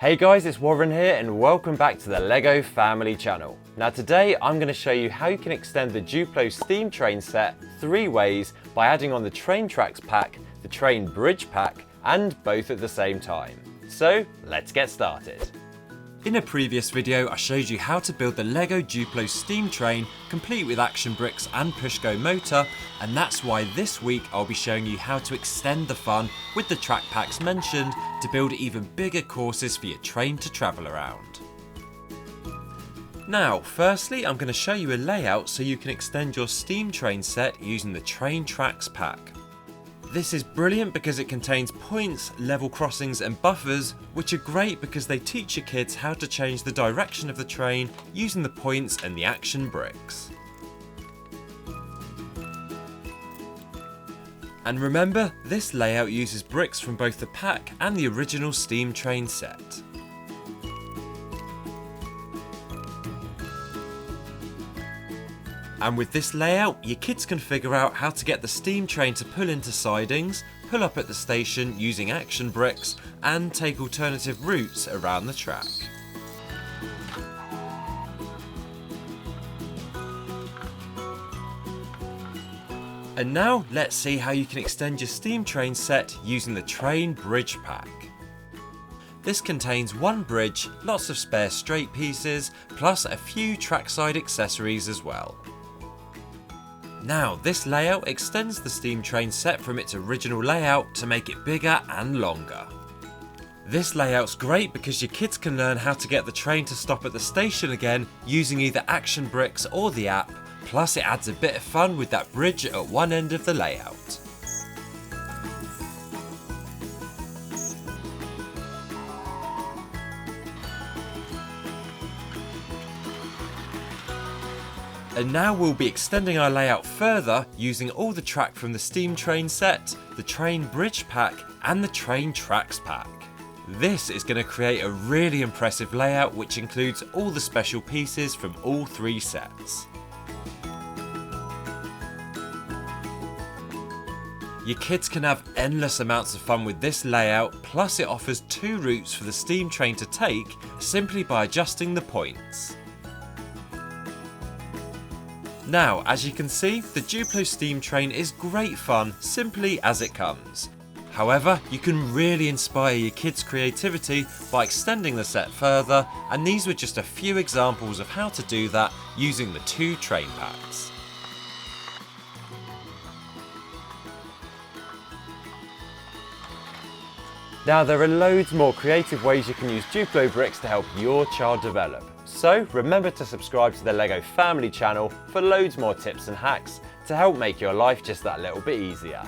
Hey guys, it's Warren here and welcome back to the LEGO family channel. Now today I'm going to show you how you can extend the Duplo Steam Train set 3 ways by adding on the train tracks pack, the train bridge pack and both at the same time. So let's get started. In a previous video I showed you how to build the LEGO Duplo Steam Train complete with action bricks and push-go motor, and that's why this week I'll be showing you how to extend the fun with the track packs mentioned to build even bigger courses for your train to travel around. Now firstly I'm going to show you a layout so you can extend your Steam Train set using the train tracks pack. This is brilliant because it contains points, level crossings and buffers, which are great because they teach your kids how to change the direction of the train using the points and the action bricks. And remember, this layout uses bricks from both the pack and the original Steam Train set. And with this layout, your kids can figure out how to get the steam train to pull into sidings, pull up at the station using action bricks, and take alternative routes around the track. And now let's see how you can extend your steam train set using the train bridge pack. This contains one bridge, lots of spare straight pieces, plus a few trackside accessories as well. Now this layout extends the steam train set from its original layout to make it bigger and longer. This layout's great because your kids can learn how to get the train to stop at the station again using either action bricks or the app, plus it adds a bit of fun with that bridge at one end of the layout. And now we'll be extending our layout further using all the track from the Steam Train set, the train bridge pack and the train tracks pack. This is going to create a really impressive layout which includes all the special pieces from all 3 sets. Your kids can have endless amounts of fun with this layout, plus it offers 2 routes for the steam train to take simply by adjusting the points. Now, as you can see, the Duplo Steam Train is great fun simply as it comes. However, you can really inspire your kids' creativity by extending the set further, and these were just a few examples of how to do that using the 2 train packs. Now there are loads more creative ways you can use Duplo bricks to help your child develop. So remember to subscribe to the LEGO family channel for loads more tips and hacks to help make your life just that little bit easier.